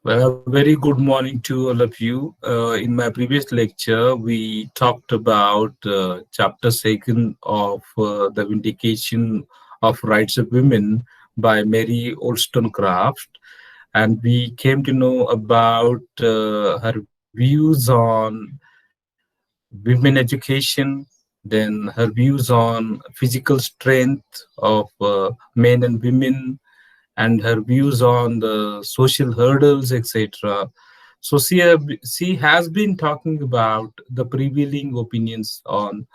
Well, a very good morning to all of you. In my previous lecture, we talked about chapter second of the Vindication of Rights of Women by Mary Wollstonecraft, and we came to know about her views on women education, then her views on physical strength of men and women, and her views on the social hurdles, etc. So she has been talking about the prevailing opinions on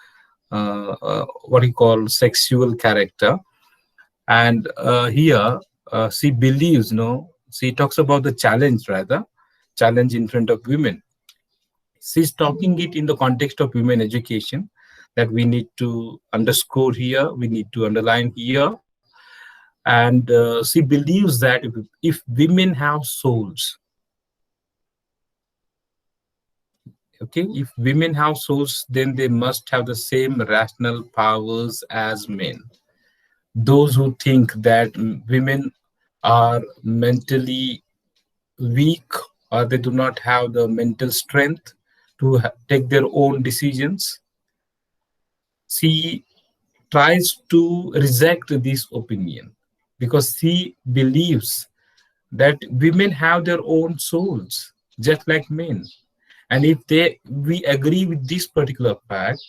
what you call sexual character, and here she believes, no, she talks about the challenge rather, challenge in front of women. She's talking it in the context of women education that we need to underscore here, we need to underline here, and she believes that if women have souls, okay, if women have souls, then they must have the same rational powers as men. Those who think that women are mentally weak, or they do not have the mental strength to take their own decisions, she tries to reject this opinion because she believes that women have their own souls just like men. And if they we agree with this particular fact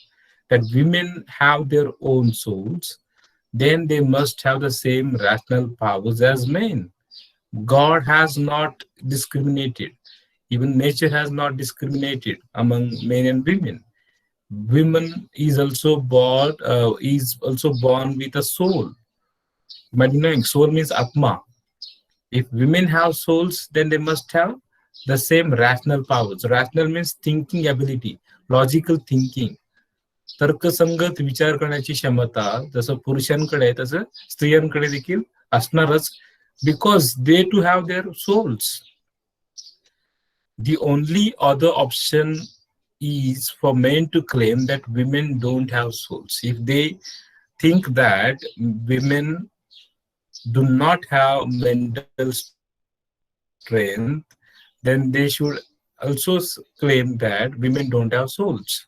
that women have their own souls, then they must have the same rational powers as men. God has not discriminated, even nature has not discriminated among men and women. Women is also born with a soul. You might be knowing soul means atma. If women have souls, then they must have the same rational powers. Rational means thinking ability, logical thinking. तर्कसंगत विचार करण्याची क्षमता जसं पुरुषांकडे आहे तसं स्त्रियांकडे देखील असणारच, because they too have their souls. The only other option is for men to claim that women don't have souls. If they think that women do not have mental strength, then they should also claim that women don't have souls.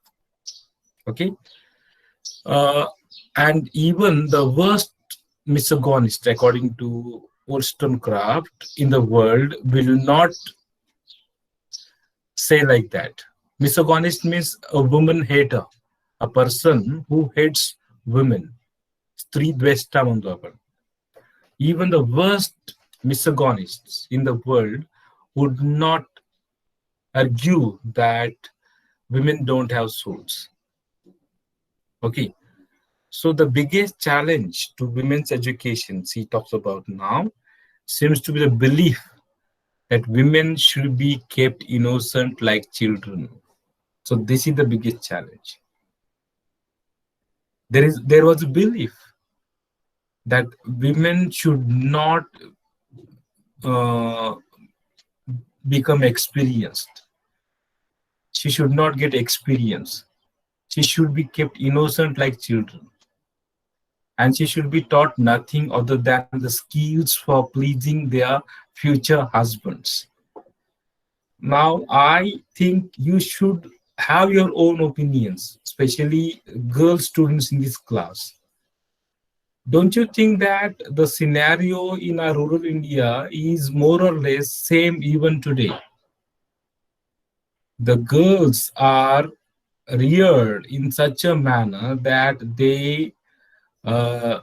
Okay. And even the worst misogynist, according to Wollstonecraft, in the world will not say like that. Misogynist means a woman hater, a person who hates women. स्त्री द्वेष्टा म्हणतो आपण. Even the worst misogynists in the world would not argue that women don't have souls. Okay. So the biggest challenge to women's education she talks about now seems to be the belief that women should be kept innocent like children. So this is the biggest challenge. There was a belief that women should not uh, become experienced. She should not get experience. She should be kept innocent like children. And she should be taught nothing other than the skills for pleasing their future husbands. Now, I think you should have your own opinions, especially girl students in this class. Don't you think that the scenario in our rural India is more or less same even today? The girls are reared in such a manner that uh,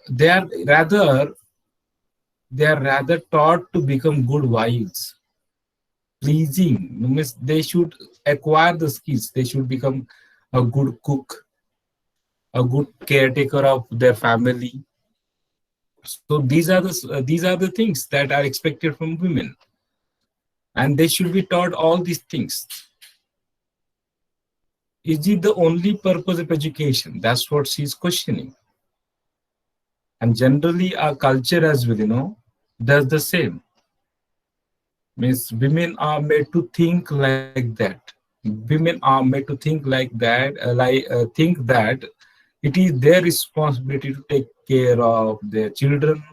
they are rather taught to become good wives. Pleasing means they should acquire the skills. They should become a good cook, a good caretaker of their family. So these are the things that are expected from women, and they should be taught all these things. Is it the only purpose of education? That's what she's questioning. And generally, our culture as well, does the same. Means women are made to think like that. Women are made to think like that, think that it is their responsibility to take care of their children,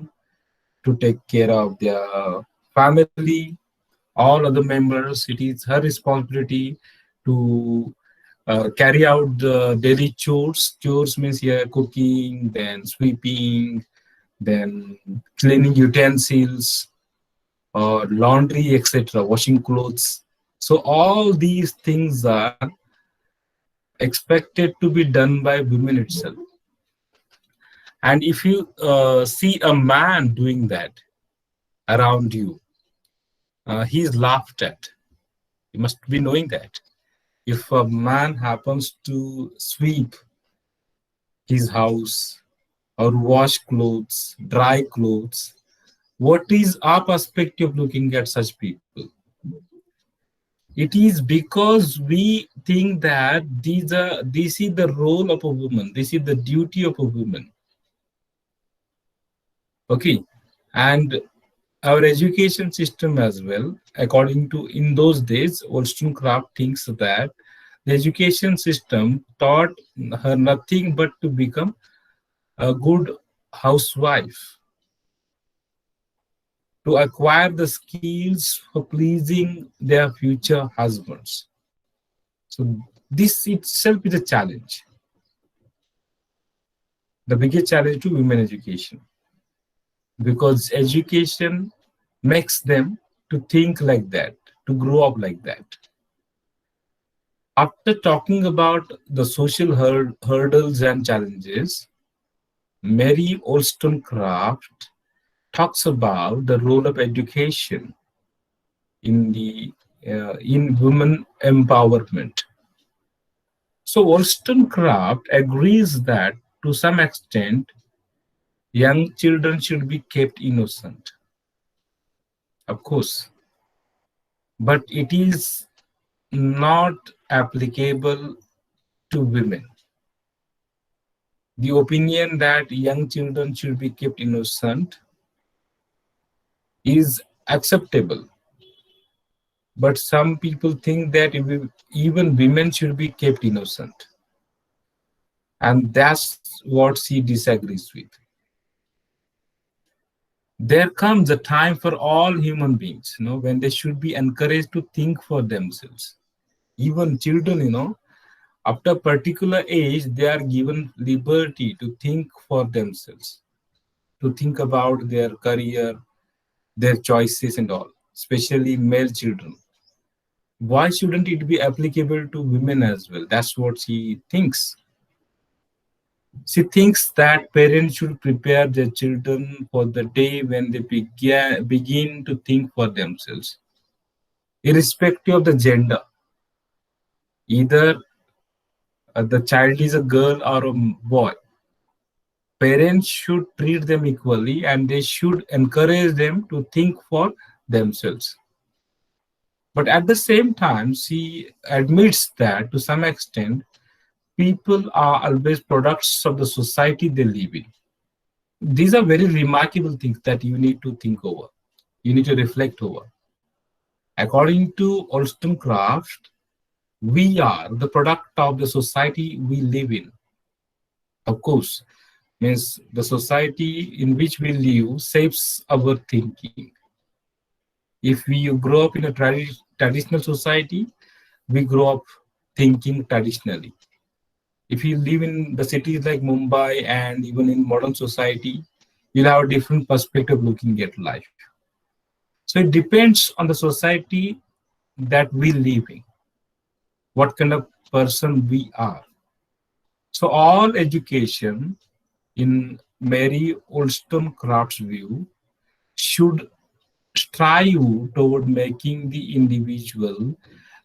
to take care of their family, all other members. It is her responsibility to carry out the daily chores. Chores means here cooking, then sweeping, then cleaning utensils, or laundry, etc., washing clothes. So all these things are expected to be done by women itself. And if you see a man doing that around you, he is laughed at. You must be knowing that. If a man happens to sweep his house or wash clothes, dry clothes, what is our perspective looking at such people? It is because we think that this is the role of a woman, this is the duty of a woman. Okay, and our education system as well, according to in those days, Wollstonecraft thinks that the education system taught her nothing but to become a good housewife, to acquire the skills for pleasing their future husbands. So this itself is a challenge, the biggest challenge to women education, because education makes them to think like that, to grow up like that. After talking about the social hurdles and challenges, Mary Wollstonecraft talks about the role of education in women empowerment. So Wollstonecraft agrees that to some extent, young children should be kept innocent, of course, but it is not applicable to women. The opinion that young children should be kept innocent is acceptable, but some people think that even women should be kept innocent, and that's what she disagrees with. There comes a time for all human beings, when they should be encouraged to think for themselves. Even children, after a particular age, they are given liberty to think for themselves, to think about their career, their choices, and all, especially male children. Why shouldn't it be applicable to women as well? That's what she thinks. She thinks that parents should prepare their children for the day when they begin to think for themselves, irrespective of the gender. Either the child is a girl or a boy, parents should treat them equally and they should encourage them to think for themselves. But at the same time, she admits that to some extent, people are always products of the society they live in. These are very remarkable things that you need to think over, you need to reflect over. According to Wollstonecraft, we are the product of the society we live in. Of course, means the society in which we live shapes our thinking. If we grow up in a traditional society, we grow up thinking traditionally. If you live in the cities like Mumbai and even in modern society, you'll have a different perspective looking at life. So it depends on the society that we live in, what kind of person we are. So all education, in Mary Wollstonecraft's view, should strive toward making the individual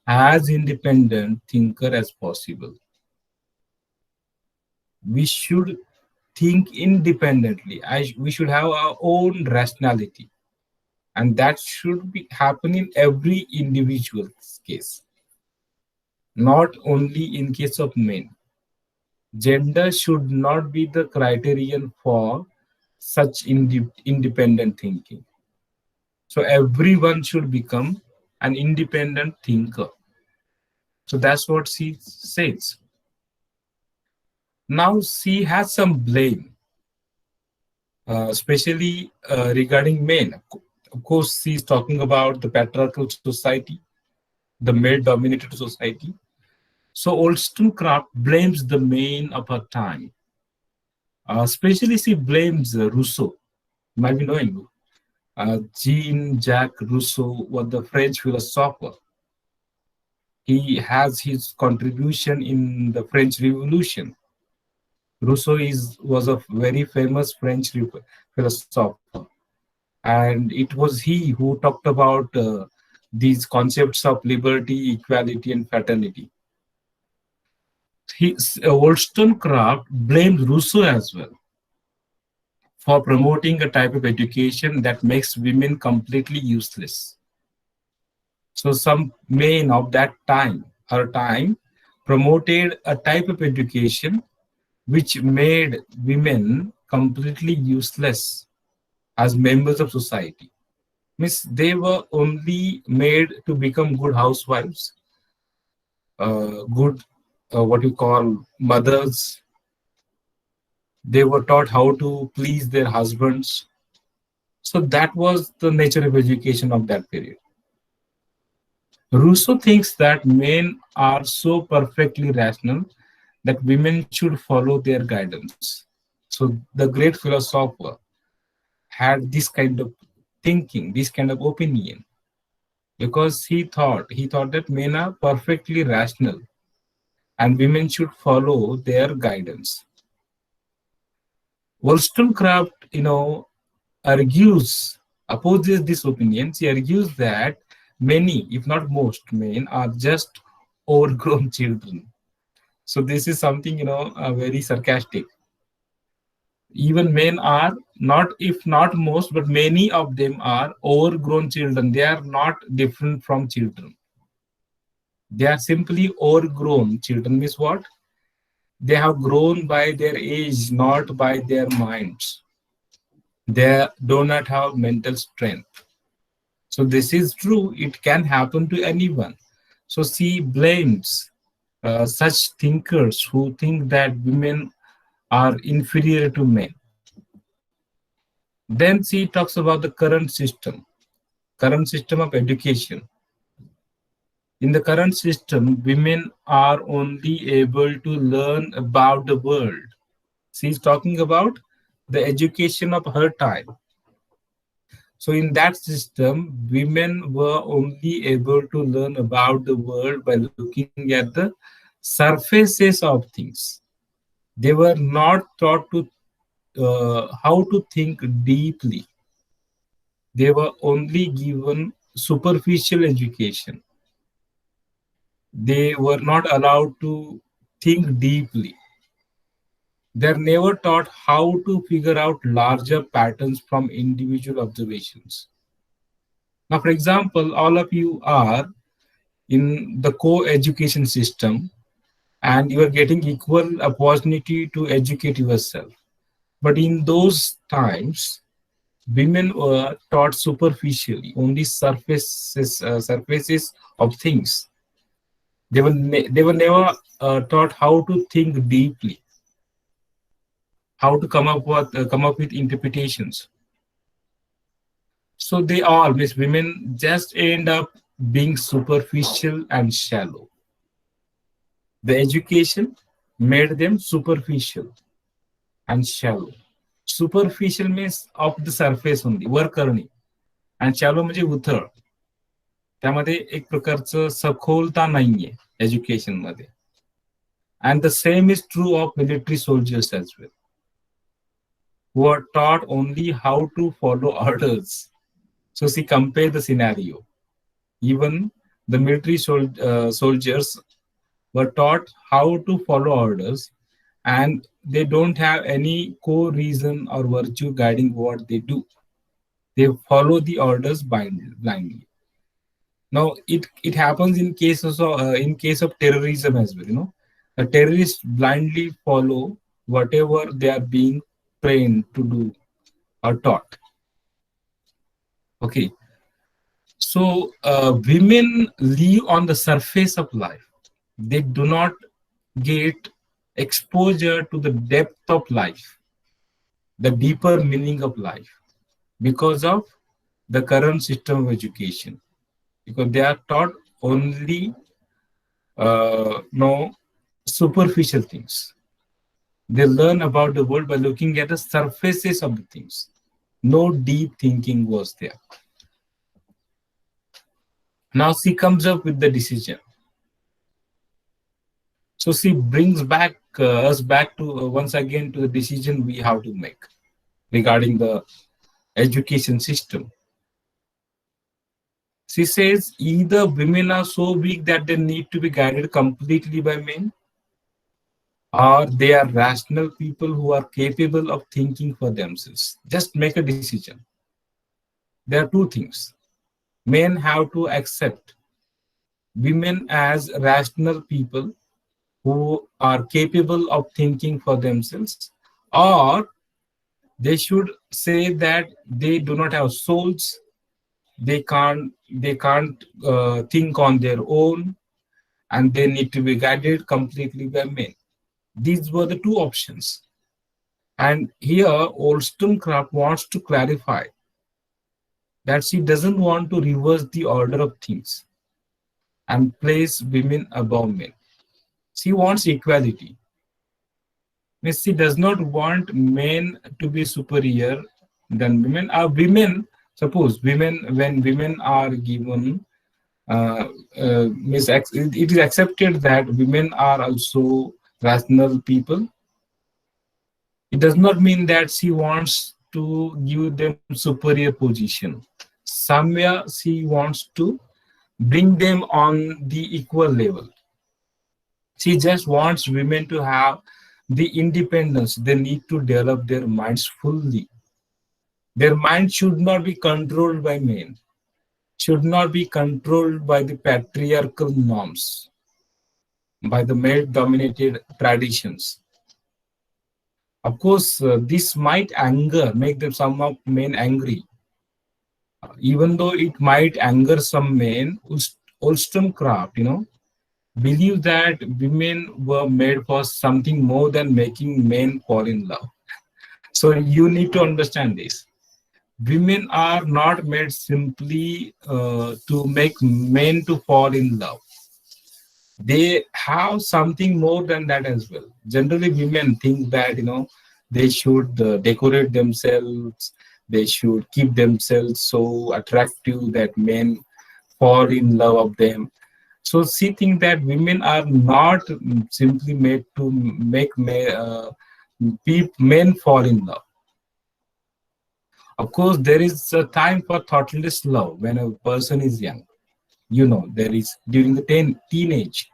as independent thinker as possible. We should think independently. We should have our own rationality, and that should be happen in every individual's case, not only in case of men. Gender should not be the criterion for such independent thinking. So everyone should become an independent thinker. So that's what she says. Now she has some blame, especially regarding men. Of course, he's talking about the patriarchal society, the male-dominated society. So Wollstonecraft blames the men of her time. Especially she blames Rousseau. You might be knowing Jean-Jacques Rousseau was the French philosopher. He has his contribution in the French Revolution. Rousseau was a very famous French philosopher, and it was he who talked about these concepts of liberty, equality, and fraternity. Wollstonecraft blamed Rousseau as well for promoting a type of education that makes women completely useless. So some men of that time, her time, promoted a type of education which made women completely useless as members of society. Means they were only made to become good housewives, good what you call mothers. They were taught how to please their husbands. So that was the nature of education of that period. Rousseau thinks that men are so perfectly rational that women should follow their guidance. So the great philosopher had this kind of thinking, this kind of opinion, because he thought that men are perfectly rational and women should follow their guidance. Wollstonecraft, argues, opposes this opinion. He argues that many, if not most, men are just overgrown children. So this is something, very sarcastic. Even men are not, if not most, but many of them are overgrown children. They are not different from children. They are simply overgrown children. Means what? They have grown by their age, not by their minds. They do not have mental strength. So this is true. It can happen to anyone. So she blames such thinkers who think that women are inferior to men. Then she talks about the current system of education. In the current system, women are only able to learn about the world. She's talking about the education of her time. So in that system, women were only able to learn about the world by looking at the surfaces of things. They were not taught to how to think deeply. They were only given superficial education. They were not allowed to think deeply. They're never taught how to figure out larger patterns from individual observations. Now, for example, all of you are in the co-education system and you are getting equal opportunity to educate yourself. But in those times, women were taught superficially, only surfaces of things. They were never taught how to think deeply, how to come up with interpretations. So they all, means women, just end up being superficial and shallow. The education made them superficial and shallow. Superficial means of the surface only, वर करणे, आणि shallow म्हणजे उथळ. त्यामध्ये एक प्रकारचं सखोलता नाहीये education मध्ये. And the same is true of military soldiers as well, who are taught only how to follow orders. So see, compare the scenario. Even the military soldiers were taught how to follow orders, and they don't have any core reason or virtue guiding what they do. They follow the orders blindly. Now it happens in case of terrorism as well. The terrorists blindly follow whatever they are being trained to do or taught. Okay, so women live on the surface of life. They do not get exposure to the depth of life, the deeper meaning of life, because of the current system of education, because they are taught only no superficial things. They learn about the world by looking at the surfaces of the things. No deep thinking was there. Now she comes up with the decision. So she brings back us back to once again to the decision we have to make regarding the education system. She says either women are so weak that they need to be guided completely by men, or they are rational people who are capable of thinking for themselves. Just make a decision. There are two things. Men have to accept women as rational people who are capable of thinking for themselves, or they should say that they do not have souls, they can't think on their own, and they need to be guided completely by men. These were the two options. And here, Wollstonecraft wants to clarify that she doesn't want to reverse the order of things and place women above men. She wants equality. Means she does not want men to be superior than women. Suppose when women are given, it is accepted that women are also rational people. It does not mean that she wants to give them superior position. Somewhere she wants to bring them on the equal level. She just wants women to have the independence. They need to develop their minds fully. Their mind should not be controlled by men, should not be controlled by the patriarchal norms, by the male dominated traditions. Of course, this might make them some of men angry. Even though it might anger some men, Wollstonecraft, believe that women were made for something more than making men fall in love. So you need to understand this. Women are not made simply to make men to fall in love. They have something more than that as well. Generally, women think that they should decorate themselves. They should keep themselves so attractive that men fall in love of them. So she thinks that women are not simply made to make men fall in love. Of course, there is a time for thoughtless love when a person is young. There is during the teenage,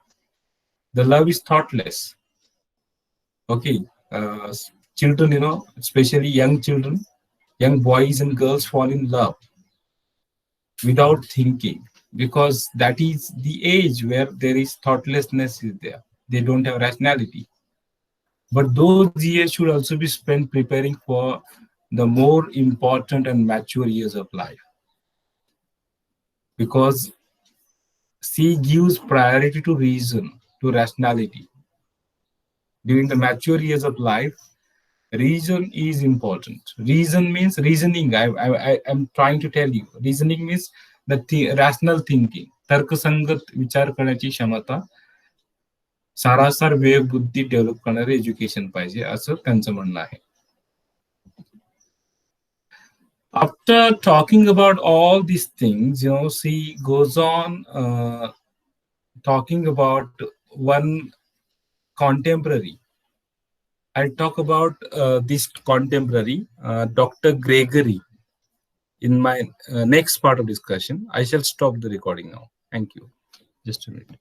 the love is thoughtless. Okay, children, especially young children, young boys and girls fall in love without thinking, because that is the age where there is thoughtlessness is there. They don't have rationality. But those years should also be spent preparing for the more important and mature years of life, because she gives priority to reason, to rationality. During the mature years of life, reason is important. Reason means reasoning. I am trying to tell you. Reasoning means rational thinking. तर्कसंगत विचार करण्याची क्षमता, सारासार विवेक बुद्धी develop करणारे education पाहिजे, असं त्यांचं म्हणणं आहे. After talking about all these things, she goes on talking about one contemporary. I'll talk about this contemporary, Dr. Gregory, in my next part of discussion. I shall stop the recording now. Thank you. Just a minute.